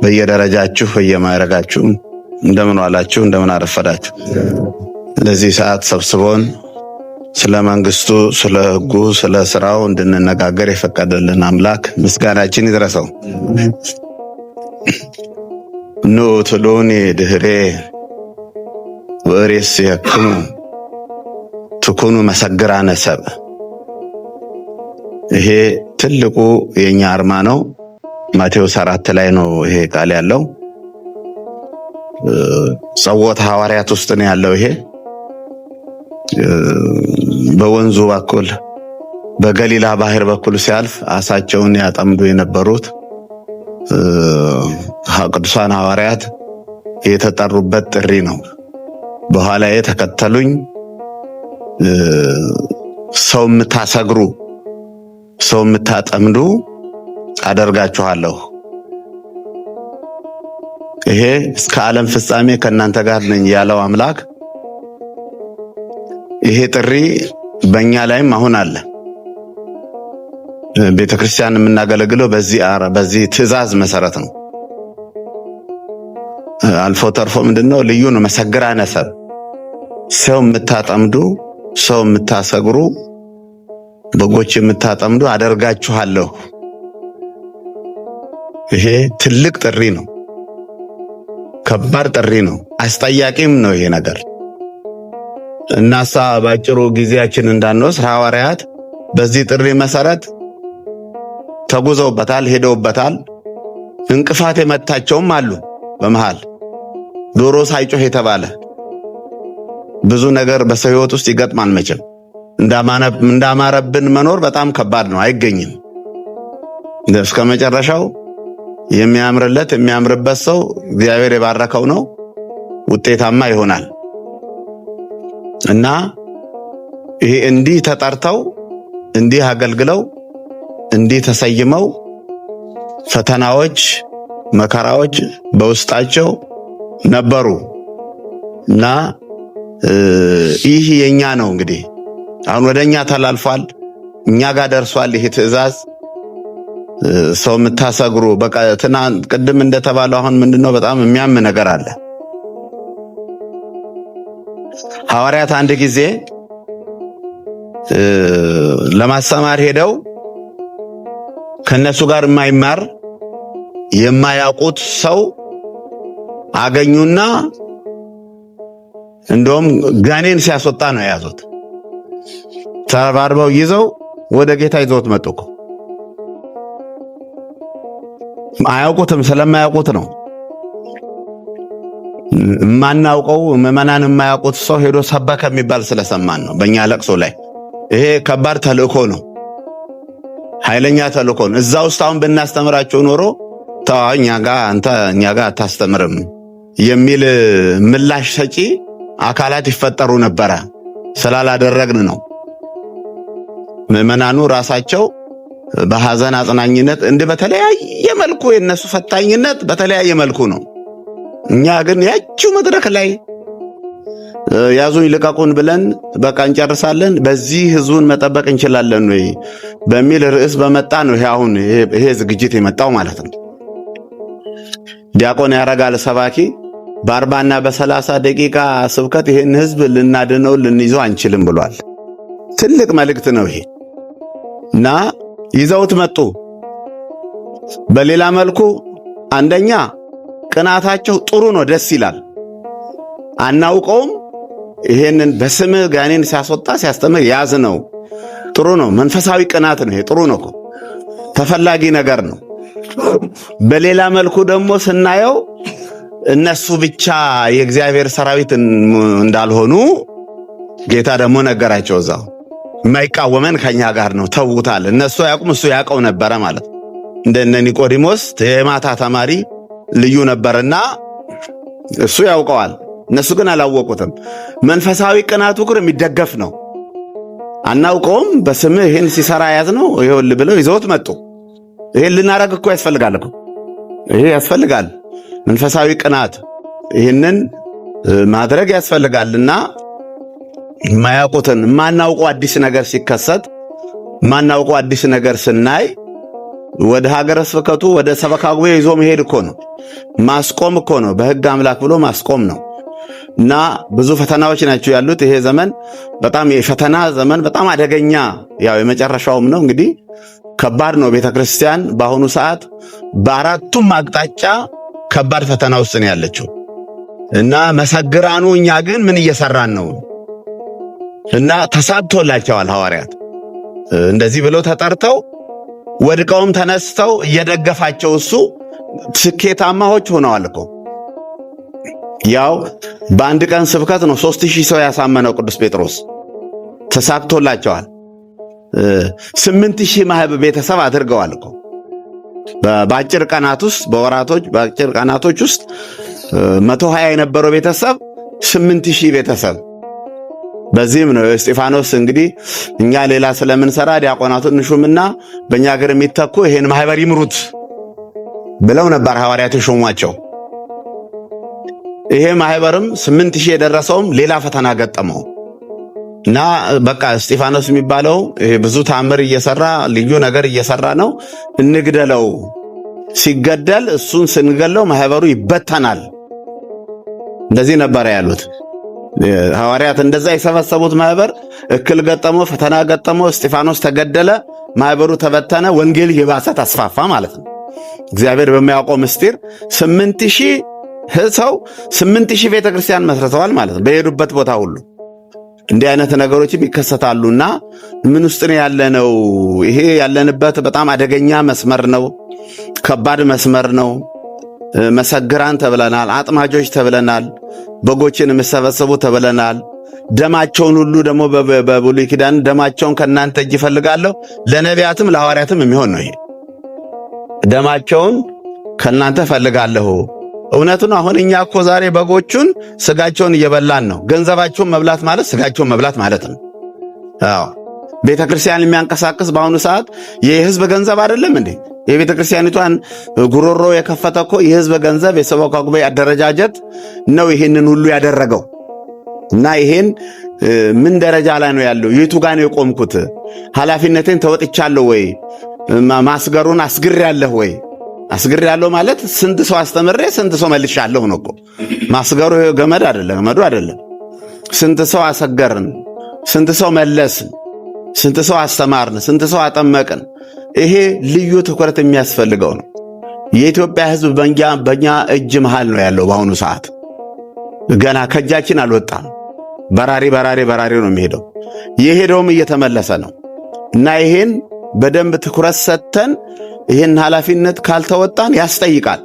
በየደረጃችሁ በየማዕረጋችሁ እንደምን ዋላችሁ እንደምን አረፈዳችሁ። ለዚህ ሰዓት ሰብስቦን ስለ መንግስቱ፣ ስለ ሕጉ፣ ስለ ስራው እንድንነጋገር የፈቀደልን አምላክ ምስጋናችን ይድረሰው። ኑ ትሉኒ ድህሬ ወእሬስየክሙ ትኩኑ መሰግራነ ሰብእ። ይሄ ትልቁ የኛ አርማ ነው። ማቴዎስ 4 ላይ ነው ይሄ ቃል ያለው። ጸሎተ ሐዋርያት ውስጥ ነው ያለው። ይሄ በወንዙ በኩል በገሊላ ባህር በኩል ሲያልፍ አሳቸውን ያጠምዱ የነበሩት ቅዱሳን ሐዋርያት የተጠሩበት ጥሪ ነው። በኋላዬ ተከተሉኝ፣ ሰው የምታሰግሩ ሰው የምታጠምዱ አደርጋችኋለሁ። ይሄ እስከ ዓለም ፍጻሜ ከእናንተ ጋር ነኝ ያለው አምላክ ይሄ ጥሪ በእኛ ላይም አሁን አለ። ቤተክርስቲያን የምናገለግለው በዚህ ትእዛዝ መሰረት ነው። አልፎ ተርፎ ምንድነው ልዩ ነው። መሰግራነ ሰብእ፣ ሰው የምታጠምዱ ሰው የምታሰግሩ በጎች የምታጠምዱ አደርጋችኋለሁ። ይሄ ትልቅ ጥሪ ነው። ከባድ ጥሪ ነው። አስጠያቂም ነው ይሄ ነገር። እናሳ ባጭሩ ጊዜያችን እንዳንወስድ ሐዋርያት በዚህ ጥሪ መሰረት ተጉዘውበታል፣ ሄደውበታል። እንቅፋት የመታቸውም አሉ። በመሃል ዶሮ ሳይጮህ የተባለ ብዙ ነገር በሰው ሕይወት ውስጥ ይገጥማል። መቼም እንዳማረብን መኖር በጣም ከባድ ነው፣ አይገኝም። እስከ መጨረሻው የሚያምርለት የሚያምርበት ሰው እግዚአብሔር የባረከው ነው፣ ውጤታማ ይሆናል። እና ይሄ እንዲህ ተጠርተው እንዲህ አገልግለው እንዲህ ተሰይመው ፈተናዎች መከራዎች በውስጣቸው ነበሩ። እና ይህ የኛ ነው እንግዲህ አሁን ወደኛ ተላልፏል፣ እኛ ጋር ደርሷል ይሄ ትእዛዝ። ሰው የምታሰግሩ በቃ ቅድም እንደተባለው አሁን ምንድነው በጣም የሚያም ነገር አለ። ሐዋርያት አንድ ጊዜ ለማስተማር ሄደው ከነሱ ጋር የማይማር የማያውቁት ሰው አገኙና እንደውም ጋኔን ሲያስወጣ ነው የያዙት። ተባርበው ይዘው ወደ ጌታ ይዘውት መጡ እኮ። አያውቁትም፣ ስለማያውቁት ነው። ማናውቀው ምዕመናን የማያውቁት ሰው ሄዶ ሰበከ የሚባል ስለሰማን ነው። በእኛ ለቅሶ ላይ ይሄ ከባድ ተልእኮ ነው፣ ኃይለኛ ተልእኮ ነው። እዛ ውስጥ አሁን ብናስተምራቸው ኖሮ እኛ ጋር አታስተምርም የሚል ምላሽ ሰጪ አካላት ይፈጠሩ ነበረ። ስላላደረግን ነው። ምዕመናኑ ራሳቸው በሐዘን አጽናኝነት በተለያየ መልኩ የነሱ ፈታኝነት በተለያየ መልኩ ነው። እኛ ግን ያቺው መድረክ ላይ ያዙኝ ልቀቁን ብለን በቃ እንጨርሳለን፣ በዚህ ህዝቡን መጠበቅ እንችላለን ወይ በሚል ርዕስ በመጣ ነው ይሄ ዝግጅት የመጣው ማለት ነው። ዲያቆን ያረጋል ሰባኪ በ40 እና በ30 ደቂቃ ስብከት ይሄን ህዝብ ልናድነው ልንይዘው አንችልም ብሏል። ትልቅ መልእክት ነው ይሄ እና ይዘውት መጡ። በሌላ መልኩ አንደኛ ቅናታቸው ጥሩ ነው፣ ደስ ይላል። አናውቀውም፣ ይሄንን በስምህ ጋኔን ሲያስወጣ ሲያስተምር ያዝ ነው፣ ጥሩ ነው። መንፈሳዊ ቅናት ነው ይሄ፣ ጥሩ ነው፣ ተፈላጊ ነገር ነው። በሌላ መልኩ ደግሞ ስናየው እነሱ ብቻ የእግዚአብሔር ሰራዊት እንዳልሆኑ ጌታ ደግሞ ነገራቸው። እዛው የማይቃወመን ከኛ ጋር ነው፣ ተውታል። እነሱ ያውቁም፣ እሱ ያውቀው ነበረ ማለት ነው። እንደነ ኒቆዲሞስ የማታ ተማሪ ልዩ ነበርና እሱ ያውቀዋል፣ እነሱ ግን አላወቁትም። መንፈሳዊ ቅናቱ ግን የሚደገፍ ነው። አናውቀውም፣ በስምህ ይሄን ሲሰራ ያዝ ነው ይሄውል ብለው ይዘውት መጡ። ይሄን ልናረግ እኮ ያስፈልጋል እኮ፣ ይሄ ያስፈልጋል። መንፈሳዊ ቅናት ይህንን ማድረግ ያስፈልጋልና የማያውቁትን ማናውቀው አዲስ ነገር ሲከሰት ማናውቀው አዲስ ነገር ስናይ ወደ ሀገረ ስብከቱ ወደ ሰበካ ጉባኤ ይዞ መሄድ እኮ ነው። ማስቆም እኮ ነው። በሕግ አምላክ ብሎ ማስቆም ነው። እና ብዙ ፈተናዎች ናቸው ያሉት። ይሄ ዘመን በጣም የፈተና ዘመን፣ በጣም አደገኛ፣ ያው የመጨረሻውም ነው እንግዲህ ከባድ ነው። ቤተክርስቲያን በአሁኑ ሰዓት በአራቱም አቅጣጫ ከባድ ፈተና ውስጥ ነው ያለችው። እና መሰግራኑ እኛ ግን ምን እየሰራን ነው? እና ተሳብቶላቸዋል ሐዋርያት እንደዚህ ብለው ተጠርተው ወድቀውም ተነስተው እየደገፋቸው እሱ ስኬታማዎች ሆነዋል እኮ። ያው በአንድ ቀን ስብከት ነው 3000 ሰው ያሳመነው ቅዱስ ጴጥሮስ። ተሳክቶላቸዋል። 8000 ማህበር ቤተሰብ አድርገዋል እኮ በአጭር ቀናት ውስጥ፣ በአጭር ቀናቶች ውስጥ 120 የነበረው ቤተሰብ 8000 ቤተሰብ። በዚህም ነው እስጢፋኖስ እንግዲህ እኛ ሌላ ስለምንሰራ ዲያቆናቱን እንሹምና በእኛ ሀገር የሚተኩ ይሄን ማህበር ይምሩት ብለው ነበር ሐዋርያት የሾሟቸው። ይሄ ማህበርም 8000 የደረሰውም ሌላ ፈተና ገጠመው እና በቃ እስጢፋኖስ የሚባለው ይሄ ብዙ ታምር እየሰራ ልዩ ነገር እየሰራ ነው፣ እንግደለው። ሲገደል እሱን ስንገለው ማህበሩ ይበተናል። እንደዚህ ነበር ያሉት ሐዋርያት። እንደዛ የሰበሰቡት ማህበር እክል ገጠመው፣ ፈተና ገጠመው፣ እስጢፋኖስ ተገደለ፣ ማህበሩ ተበተነ፣ ወንጌል የባሰ ተስፋፋ ማለት ነው። እግዚአብሔር በሚያውቀው ምስጢር 8000 ሰው 8000 ቤተክርስቲያን መስርተዋል ማለት ነው። በሄዱበት ቦታ ሁሉ እንዲህ አይነት ነገሮችም ይከሰታሉና ምን ውስጥ ነው ያለነው? ይሄ ያለንበት በጣም አደገኛ መስመር ነው። ከባድ መስመር ነው። መሰግራን ተብለናል። አጥማጆች ተብለናል። በጎችን የምሰበሰቡ ተብለናል። ደማቸውን ሁሉ ደግሞ በብሉይ ኪዳን ደማቸውን ከእናንተ እጅ እፈልጋለሁ፣ ለነቢያትም ለሐዋርያትም የሚሆን ነው። ይሄ ደማቸውን ከእናንተ እፈልጋለሁ። እውነቱ ነው። አሁን እኛ እኮ ዛሬ በጎቹን ስጋቸውን እየበላን ነው። ገንዘባቸውን መብላት ማለት ስጋቸውን መብላት ማለት ነው። አዎ ቤተ ክርስቲያን የሚያንቀሳቅስ በአሁኑ ሰዓት የህዝብ ገንዘብ አይደለም እንዴ? የቤተ ክርስቲያኒቷን ጉሮሮ የከፈተ እኮ የህዝብ ገንዘብ የሰበካ ጉባኤ አደረጃጀት ነው ይሄንን ሁሉ ያደረገው። እና ይሄን ምን ደረጃ ላይ ነው ያለው? የቱ ጋር ነው የቆምኩት? ኃላፊነቴን ተወጥቻለሁ ወይ? ማስገሩን አስግሬያለሁ ወይ? አስግሬያለሁ ማለት ስንት ሰው አስተምሬ ስንት ሰው መልሻለሁ ነው እኮ። ማስገሩ ገመድ አይደለም፣ ገመዱ አይደለም። ስንት ሰው አሰገርን፣ ስንት ሰው መለስን፣ ስንት ሰው አስተማርን፣ ስንት ሰው አጠመቅን። ይሄ ልዩ ትኩረት የሚያስፈልገው ነው። የኢትዮጵያ ሕዝብ በእኛ እጅ መሃል ነው ያለው በአሁኑ ሰዓት። ገና ከእጃችን አልወጣም። በራሪ ነው የሚሄደው። የሄደውም እየተመለሰ ነው። እና ይሄን በደንብ ትኩረት ሰጥተን ይህን ኃላፊነት ካልተወጣን ያስጠይቃል።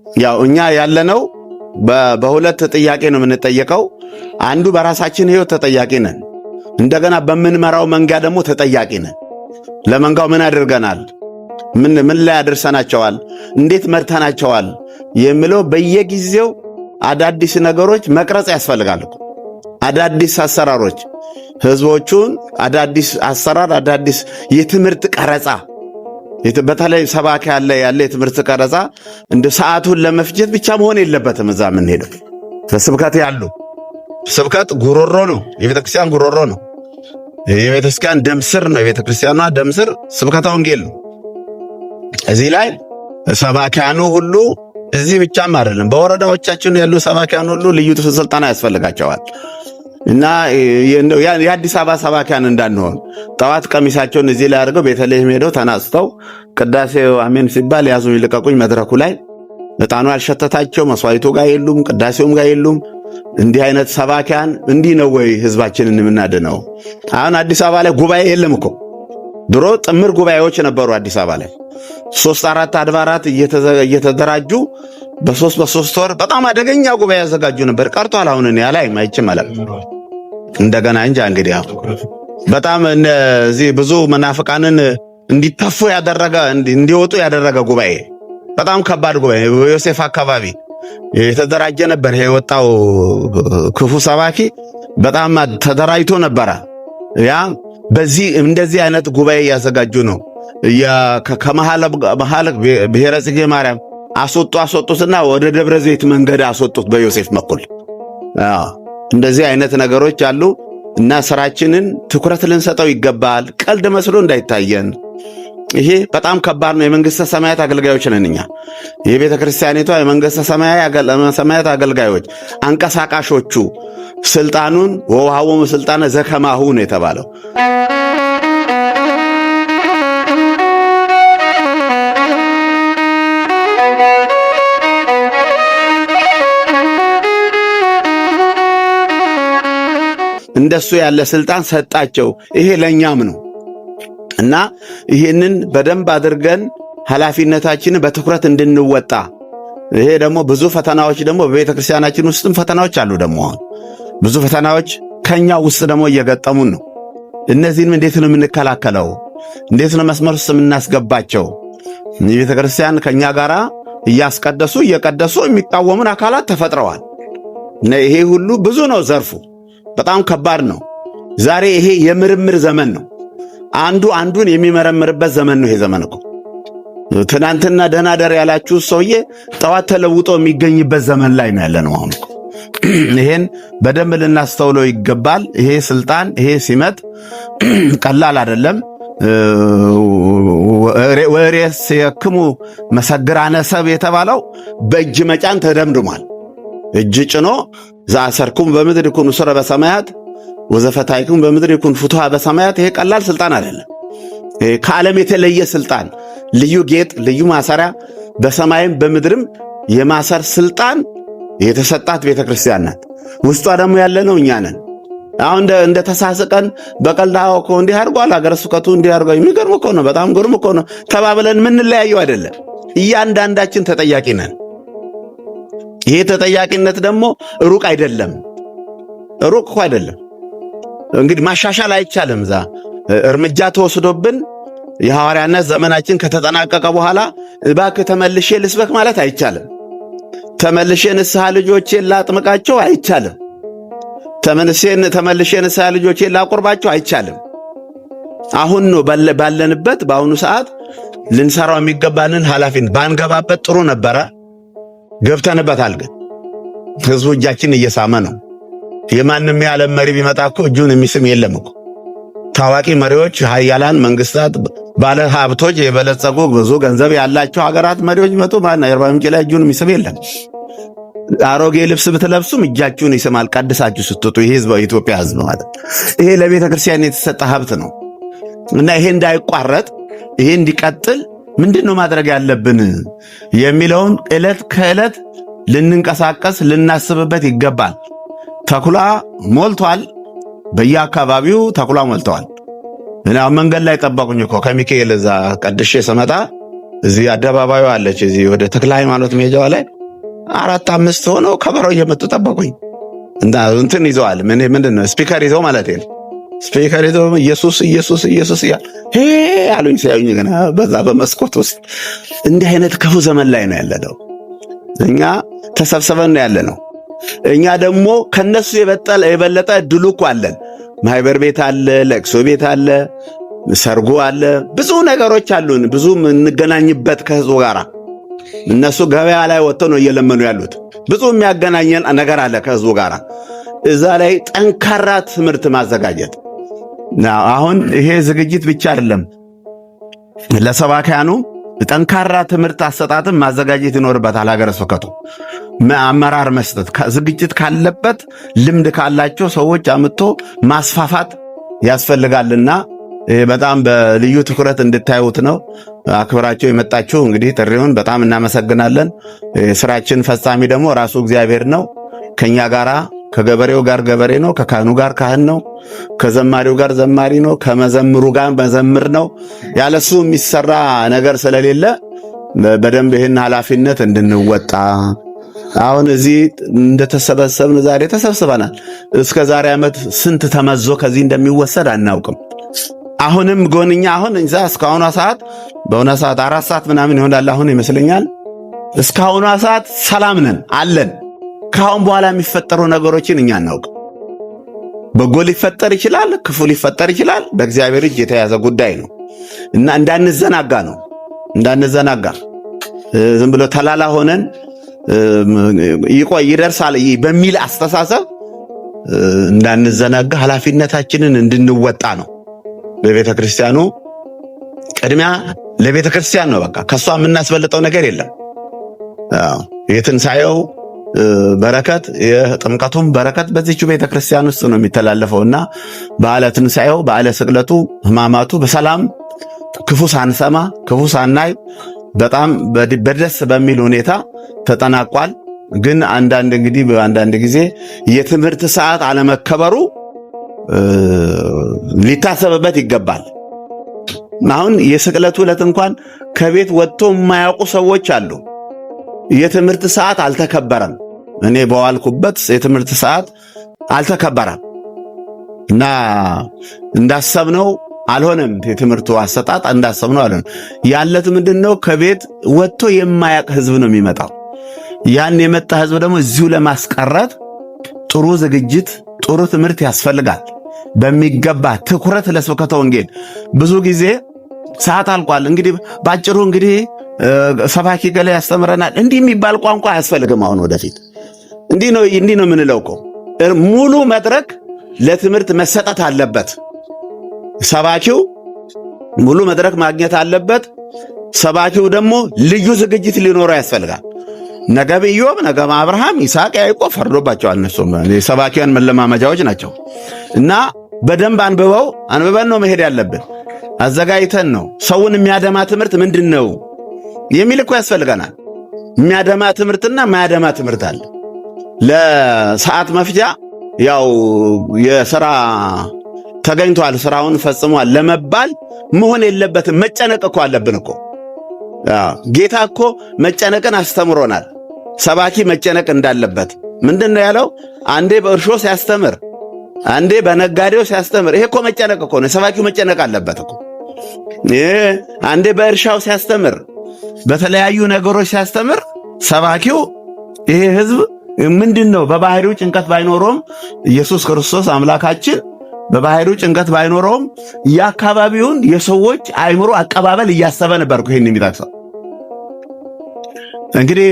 ያው እኛ ያለነው በሁለት ጥያቄ ነው የምንጠየቀው። አንዱ በራሳችን ሕይወት ተጠያቂ ነን። እንደገና በምንመራው መንጋ ደግሞ ተጠያቂ ነን። ለመንጋው ምን አድርገናል? ምን ላይ አድርሰናቸዋል? እንዴት መርተናቸዋል? የሚለው በየጊዜው አዳዲስ ነገሮች መቅረጽ ያስፈልጋል። አዳዲስ አሰራሮች፣ ህዝቦቹን አዳዲስ አሰራር፣ አዳዲስ የትምህርት ቀረጻ፣ በተለይ ሰባኪ ያለ የትምህርት ቀረጻ እንደ ሰዓቱን ለመፍጀት ብቻ መሆን የለበትም። እዛ የምንሄደው ስብከት ያሉ ስብከት ጉሮሮ ነው። የቤተክርስቲያን ጉሮሮ ነው። የቤተክርስቲያን ደምስር ነው። የቤተክርስቲያኗ ደምስር ስብከተ ወንጌል ነው። እዚህ ላይ ሰባኪያኑ ሁሉ እዚህ ብቻም አይደለም፣ በወረዳዎቻችን ያሉ ሰባኪያን ሁሉ ልዩ ስልጠና ያስፈልጋቸዋል። እና የአዲስ አበባ ሰባኪያን እንዳንሆን ጠዋት ቀሚሳቸውን እዚህ ላይ አድርገው ቤተልሔም ሄደው ተናጽተው ቅዳሴው አሜን ሲባል ያዙ ይልቀቁኝ መድረኩ ላይ ዕጣኑ ያልሸተታቸው መስዋዕቱ ጋር የሉም፣ ቅዳሴውም ጋር የሉም። እንዲህ አይነት ሰባኪያን እንዲህ ነው ወይ ህዝባችንን የምናድነው? አሁን አዲስ አበባ ላይ ጉባኤ የለም እኮ። ድሮ ጥምር ጉባኤዎች ነበሩ አዲስ አበባ ላይ 3-4 አድባራት እየተደራጁ በ3 ወር በጣም አደገኛ ጉባኤ ያዘጋጁ ነበር። ቀርቷል። አሁን እኔ አላይም፣ አይቼም አላውቅም። እንደገና እንጃ እንግዲህ በጣም እነዚህ ብዙ መናፍቃንን እንዲተፉ ያደረገ እንዲወጡ ያደረገ ጉባኤ፣ በጣም ከባድ ጉባኤ ዮሴፍ አካባቢ የተደራጀ ነበር። የወጣው ክፉ ሰባኪ በጣም ተደራጅቶ ነበረ። ያ በዚህ እንደዚህ አይነት ጉባኤ ያዘጋጁ ነው። ከመሃል ብሔረ ጽጌ ማርያም አስወጡትና ወደ ደብረ ዘይት መንገድ አስወጡት በዮሴፍ በኩል። እንደዚህ አይነት ነገሮች አሉ እና ስራችንን ትኩረት ልንሰጠው ይገባል። ቀልድ መስሎ እንዳይታየን። ይሄ በጣም ከባድ ነው። የመንግስተ ሰማያት አገልጋዮች ነን እኛ። የቤተ ክርስቲያኒቷ የመንግስተ ሰማያት አገልጋዮች አንቀሳቃሾቹ ስልጣኑን ወውሃቦሙ ስልጣነ ዘከማሁ ነው የተባለው። እንደሱ ያለ ስልጣን ሰጣቸው። ይሄ ለኛም ነው እና ይሄንን በደንብ አድርገን ኃላፊነታችንን በትኩረት እንድንወጣ። ይሄ ደግሞ ብዙ ፈተናዎች ደግሞ በቤተ ክርስቲያናችን ውስጥም ፈተናዎች አሉ። ደግሞ አሁን ብዙ ፈተናዎች ከኛ ውስጥ ደግሞ እየገጠሙን ነው። እነዚህንም እንዴት ነው የምንከላከለው? እንዴት ነው መስመር ውስጥ የምናስገባቸው? የቤተ ክርስቲያን ከኛ ጋራ እያስቀደሱ እየቀደሱ የሚቃወሙን አካላት ተፈጥረዋል። ይሄ ሁሉ ብዙ ነው ዘርፉ፣ በጣም ከባድ ነው። ዛሬ ይሄ የምርምር ዘመን ነው። አንዱ አንዱን የሚመረምርበት ዘመን ነው። ይሄ ዘመን እኮ ትናንትና ደህና ደር ያላችሁ ሰውዬ ጠዋት ተለውጦ የሚገኝበት ዘመን ላይ ነው ያለነው አሁን። ይሄን በደንብ ልናስተውለው ይገባል። ይሄ ስልጣን፣ ይሄ ሲመት ቀላል አይደለም። ወሬስ የክሙ መሰግራነ ሰብ የተባለው በእጅ መጫን ተደምድሟል። እጅ ጭኖ ዘአሰርኩም በምድር ይኩን ሱረ በሰማያት ወዘፈታይኩም በምድር ይኩን ፍቱሃ በሰማያት። ይሄ ቀላል ስልጣን አይደለም። ከዓለም የተለየ ስልጣን፣ ልዩ ጌጥ፣ ልዩ ማሰሪያ በሰማይም በምድርም የማሰር ስልጣን የተሰጣት ቤተ ክርስቲያን ናት። ውስጧ ደግሞ ያለነው እኛ ነን። አሁን እንደ ተሳስቀን በቀልዳው እኮ እንዲህ አድርጓል፣ ሀገረ ስብከቱ እንዲህ አድርጓል። የሚገርም እኮ ነው፣ በጣም ግሩም እኮ ነው ተባብለን የምንለያየው አይደለም። እያንዳንዳችን ተጠያቂ ነን። ይሄ ተጠያቂነት ደግሞ ሩቅ አይደለም፣ ሩቅ እኮ አይደለም። እንግዲህ ማሻሻል አይቻልም። እዛ እርምጃ ተወስዶብን የሐዋርያነት ዘመናችን ከተጠናቀቀ በኋላ እባክህ ተመልሼ ልስበክ ማለት አይቻልም። ተመልሼ ንስሐ ልጆቼን ላጥምቃቸው አይቻልም። ተመልሼ ንስሐ ልጆቼን ላቆርባቸው አይቻልም። አሁን ነው ባለንበት በአሁኑ ሰዓት ልንሰራው የሚገባንን ኃላፊነት ባንገባበት ጥሩ ነበረ። ገብተንበታል። ግን ህዝቡ እጃችን እየሳመ ነው። የማንም የዓለም መሪ ቢመጣ እኮ እጁን የሚስም የለም እኮ። ታዋቂ መሪዎች፣ ኃያላን መንግስታት፣ ባለ ሀብቶች፣ የበለጸጉ ብዙ ገንዘብ ያላቸው ሀገራት መሪዎች ቢመጡ የአርባ ምንጭ ላይ እጁን የሚስም የለም። አሮጌ ልብስ ብትለብሱም እጃችሁን ይስማል ቀድሳችሁ ስትወጡ። ይሄ ህዝብ የኢትዮጵያ ህዝብ ማለት ይሄ ለቤተ ክርስቲያን የተሰጠ ሀብት ነው እና ይሄ እንዳይቋረጥ፣ ይሄ እንዲቀጥል ምንድነው ማድረግ ያለብን የሚለውን ዕለት ከዕለት ልንንቀሳቀስ ልናስብበት ይገባል። ተኩላ ሞልቷል። በየአካባቢው ተኩላ ሞልተዋል። እና መንገድ ላይ ጠበቁኝ እኮ ከሚካኤል እዛ ቀድሼ ስመጣ እዚህ አደባባዩ አለች፣ እዚህ ወደ ተክለ ሃይማኖት ሜጃዋ ላይ 4-5 ሆነው ከበሮ እየመጡ ጠበቁኝ። እንትን ይዘዋል። ምንድነው ስፒከር ይዘው ማለት ነው። ስፒከር ይዘው ኢየሱስ ኢየሱስ ኢየሱስ ሄ አሉኝ። ሲያዩኝ ገና በዛ በመስኮት ውስጥ እንዲህ አይነት ክፉ ዘመን ላይ ነው ያለነው። እኛ ተሰብስበን ነው ያለነው። እኛ ደግሞ ከነሱ የበለጠ ድሉ እኮ አለን። ማህበር ቤት አለ፣ ለቅሶ ቤት አለ፣ ሰርጎ አለ፣ ብዙ ነገሮች አሉን። ብዙ እንገናኝበት ከህዝቡ ጋር። እነሱ ገበያ ላይ ወጥተው ነው እየለመኑ ያሉት። ብዙ የሚያገናኘን ነገር አለ ከህዝቡ ጋር። እዛ ላይ ጠንካራ ትምህርት ማዘጋጀት። አሁን ይሄ ዝግጅት ብቻ አይደለም፣ ለሰባኪያኑ ጠንካራ ትምህርት አሰጣጥም ማዘጋጀት ይኖርበታል። ሀገረ ስብከቱ አመራር መስጠት፣ ዝግጅት ካለበት ልምድ ካላቸው ሰዎች አምጥቶ ማስፋፋት ያስፈልጋልና በጣም በልዩ ትኩረት እንድታዩት ነው። አክብራቸው የመጣችሁ እንግዲህ ጥሪውን በጣም እናመሰግናለን። ስራችን ፈጻሚ ደግሞ ራሱ እግዚአብሔር ነው። ከኛ ጋራ ከገበሬው ጋር ገበሬ ነው፣ ከካህኑ ጋር ካህን ነው፣ ከዘማሪው ጋር ዘማሪ ነው፣ ከመዘምሩ ጋር መዘምር ነው። ያለሱ የሚሰራ ነገር ስለሌለ በደንብ ይህን ኃላፊነት እንድንወጣ አሁን እዚህ እንደተሰበሰብን ዛሬ ተሰብስበናል። እስከ ዛሬ ዓመት ስንት ተመዞ ከዚህ እንደሚወሰድ አናውቅም። አሁንም ጎንኛ አሁን እዛ እስካሁኗ ሰዓት በእውነ ሰዓት 4 ሰዓት ምናምን ይሆናል አሁን ይመስለኛል። እስካሁኗ ሰዓት ሰላም ነን አለን። ከአሁን በኋላ የሚፈጠሩ ነገሮችን እኛ አናውቅም። በጎ ሊፈጠር ይችላል፣ ክፉ ሊፈጠር ይችላል። በእግዚአብሔር እጅ የተያዘ ጉዳይ ነው እና እንዳንዘናጋ ነው። እንዳንዘናጋ ዝም ብሎ ተላላ ሆነን ይደርሳል በሚል አስተሳሰብ እንዳንዘናጋ ኃላፊነታችንን እንድንወጣ ነው በቤተ ክርስቲያኑ ቅድሚያ ለቤተ ክርስቲያን ነው። በቃ ከሷ የምናስበልጠው ነገር የለም። የትንሣኤው በረከት የጥምቀቱም በረከት በዚህች ቤተ ክርስቲያን ውስጥ ነው የሚተላለፈውና በዓለ ትንሣኤው በዓለ ስቅለቱ ሕማማቱ በሰላም ክፉ ሳንሰማ ክፉ ሳናይ በጣም በደስ በሚል ሁኔታ ተጠናቋል። ግን አንዳንድ ጊዜ የትምህርት ሰዓት አለመከበሩ ሊታሰብበት ይገባል። አሁን የስቅለቱ ዕለት እንኳን ከቤት ወጥቶ የማያውቁ ሰዎች አሉ። የትምህርት ሰዓት አልተከበረም። እኔ በዋልኩበት የትምህርት ሰዓት አልተከበረም እና እንዳሰብነው አልሆነም። የትምህርቱ አሰጣጥ እንዳሰብነው አልሆነም። ያለት ምንድነው? ከቤት ወጥቶ የማያውቅ ህዝብ ነው የሚመጣው። ያን የመጣ ህዝብ ደግሞ እዚሁ ለማስቀረት ጥሩ ዝግጅት፣ ጥሩ ትምህርት ያስፈልጋል። በሚገባ ትኩረት ለስብከተ ወንጌል። ብዙ ጊዜ ሰዓት አልቋል። እንግዲህ ባጭሩ ሰባኪ ገለ ያስተምረናል እንዲህ የሚባል ቋንቋ አያስፈልግም። አሁን ወደፊት እንዲህ ነው የምንለው እኮ። ሙሉ መድረክ ለትምህርት መሰጠት አለበት። ሰባኪው ሙሉ መድረክ ማግኘት አለበት። ሰባኪው ደግሞ ልዩ ዝግጅት ሊኖረው ያስፈልጋል። ነገ ኢዮብ፣ ነገ አብርሃም፣ ይስሐቅ፣ ያዕቆብ ፈርዶባቸዋል። እነሱም የሰባኪያን መለማመጃዎች ናቸው እና በደንብ አንብበን ነው መሄድ ያለብን። አዘጋጅተን ነው። ሰውን የሚያደማ ትምህርት ምንድን ነው የሚል እኮ ያስፈልገናል። የሚያደማ ትምህርትና ማያደማ ትምህርት አለ። ለሰዓት መፍጃ ያው የሥራ ተገኝቷል፣ ስራውን ፈጽሟል ለመባል መሆን የለበትም። መጨነቅ እኮ አለብን እኮ። ጌታ እኮ መጨነቅን አስተምሮናል። ሰባኪ መጨነቅ እንዳለበት ምንድነው ያለው? አንዴ በእርሾ ሲያስተምር፣ አንዴ በነጋዴው ሲያስተምር። ይሄ እኮ መጨነቅ እኮ ነው። ሰባኪው መጨነቅ አለበት እኮ። አንዴ በእርሻው ሲያስተምር፣ በተለያዩ ነገሮች ሲያስተምር ሰባኪው ይሄ ህዝብ ምንድነው በባህሪው ጭንቀት ባይኖረውም ኢየሱስ ክርስቶስ አምላካችን በባህሪው ጭንቀት ባይኖረውም የአካባቢውን የሰዎች አእምሮ አቀባበል እያሰበ ነበር እኮ ይሄን የሚጠቅሰው። እንግዲህ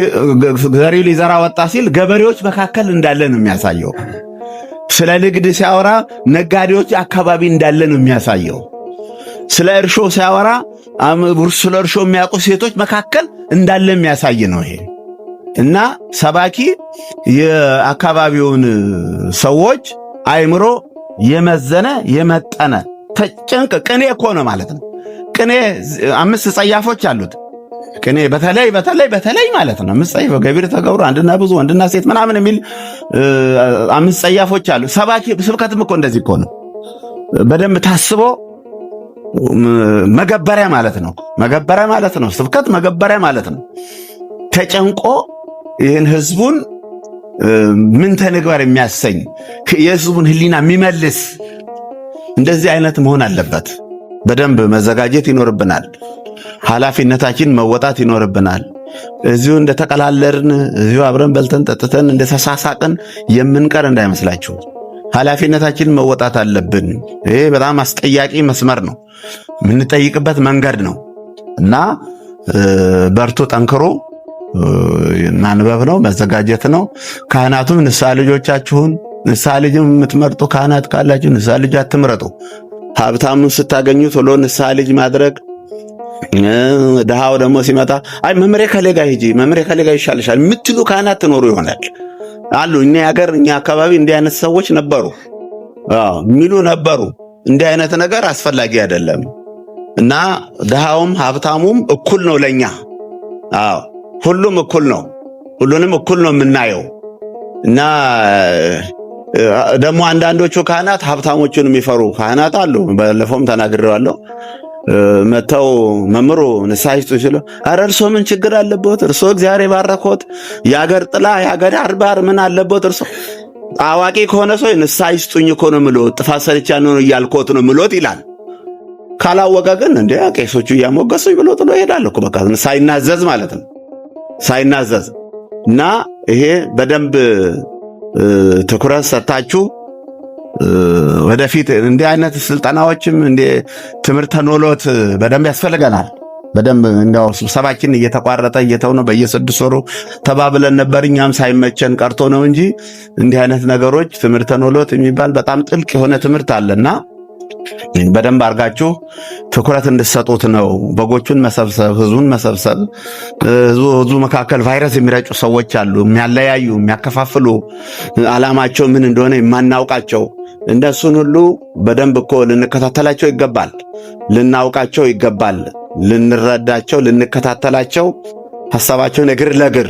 ዘሪው ሊዘራ ወጣ ሲል ገበሬዎች መካከል እንዳለ ነው የሚያሳየው። ስለ ንግድ ሲያወራ ነጋዴዎች አካባቢ እንዳለ ነው የሚያሳየው። ስለ እርሾ ሲያወራ ስለ እርሾ የሚያውቁ ሴቶች መካከል እንዳለ የሚያሳይ ነው ይሄ። እና ሰባኪ የአካባቢውን ሰዎች አእምሮ የመዘነ የመጠነ ተጨንቅ ቅኔ እኮ ነው ማለት ነው። ቅኔ 5 ጸያፎች አሉት። ቅኔ በተለይ ማለት ነው 5 ጸያፍ ገቢር ተገብሩ አንድና ብዙ ወንድና ሴት ምናምን የሚል 5 ጸያፎች አሉ። ሰባኪ ስብከትም እኮ እንደዚህ እኮ ነው። በደንብ ታስቦ መገበሪያ ማለት ነው። ስብከት መገበሪያ ማለት ነው። ተጨንቆ ይህን ህዝቡን ምን ተንግበር የሚያሰኝ የህዝቡን ህሊና የሚመልስ እንደዚህ አይነት መሆን አለበት። በደንብ መዘጋጀት ይኖርብናል። ኃላፊነታችን መወጣት ይኖርብናል። እዚሁ እንደተቀላለርን እዚሁ አብረን በልተን ጠጥተን እንደተሳሳቅን የምንቀር እንዳይመስላችሁ። ኃላፊነታችን መወጣት አለብን። ይሄ በጣም አስጠያቂ መስመር ነው፣ የምንጠይቅበት መንገድ ነው እና በርቱ፣ ጠንክሮ ማንበብ ነው፣ መዘጋጀት ነው። ካህናቱም ንስሐ ልጆቻችሁን ንስሐ ልጅም የምትመርጡ ካህናት ካላችሁ ንስሐ ልጅ አትምረጡ። ሀብታሙን ስታገኙ ቶሎ ንስሐ ልጅ ማድረግ። ድሃው ደግሞ ሲመጣ አይ መምሬ ከሌጋ ሂጂ፣ መምሬ ከሌጋ ይሻልሻል የምትሉ ካህናት ትኖሩ ይሆናል አሉ። እኛ አካባቢ እንዲህ አይነት ሰዎች ነበሩ የሚሉ ነበሩ። እንዲህ አይነት ነገር አስፈላጊ አይደለም እና ድሃውም ሀብታሙም እኩል ነው ለኛ። ሁሉም እኩል ነው። ሁሉንም እኩል ነው የምናየው እና ደግሞ አንዳንዶቹ ካህናት ሀብታሞቹን የሚፈሩ ካህናት አሉ። ባለፈውም ተናግሬዋለሁ። መተው መምሩ ንስሐ ይስጡ ሲሉ ኧረ እርሶ ምን ችግር አለበት? እርሶ እግዚአብሔር የባረኮት የአገር ጥላ የአገር አድባር ምን አለበት? እርሶ አዋቂ ከሆነ ሰው ንስሐ ይስጡኝ እኮ ነው የምሎት፣ ጥፋት ሰርቻለሁ ነው እያልኩት ነው የምሎት ይላል። ካላወቀ ግን እንደ ቄሶቹ እያሞገሱኝ ብሎ ጥሎ ይሄዳል እኮ በቃ ሳይናዘዝ ማለት ነው። ሳይናዘዝ እና ይሄ በደንብ ትኩረት ሰጣችሁ ወደፊት እንዲህ አይነት ስልጠናዎችም እንደ ትምህርተ ኖሎት በደንብ ያስፈልገናል። በደንብ እንዲያው ስብሰባችን እየተቋረጠ እየተው ነው። በየ6 ወሩ ተባብለን ነበር፣ እኛም ሳይመቸን ቀርቶ ነው እንጂ እንዲህ አይነት ነገሮች ትምህርተ ኖሎት የሚባል በጣም ጥልቅ የሆነ ትምህርት አለና በደንብ አድርጋችሁ ትኩረት እንድትሰጡት ነው። በጎቹን መሰብሰብ፣ ህዝቡን መሰብሰብ። ህዝቡ መካከል ቫይረስ የሚረጩ ሰዎች አሉ፣ የሚያለያዩ፣ የሚያከፋፍሉ፣ ዓላማቸው ምን እንደሆነ የማናውቃቸው። እንደሱን ሁሉ በደንብ እኮ ልንከታተላቸው ይገባል፣ ልናውቃቸው ይገባል፣ ልንረዳቸው፣ ልንከታተላቸው፣ ሐሳባቸውን እግር ለእግር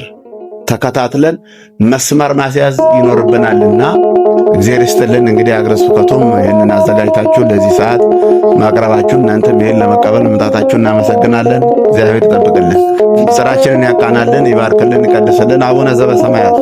ተከታትለን መስመር ማስያዝ ይኖርብናልና እግዚአብሔር ይስጥልን። እንግዲህ ሀገረ ስብከቱም ይህንን አዘጋጅታችሁ ለዚህ ሰዓት ማቅረባችሁ እናንተም ይህን ለመቀበል መምጣታችሁ እናመሰግናለን። እግዚአብሔር ይጠብቅልን፣ ስራችንን ያቃናልን፣ ይባርክልን፣ ይቀድስልን። አቡነ ዘበሰማያት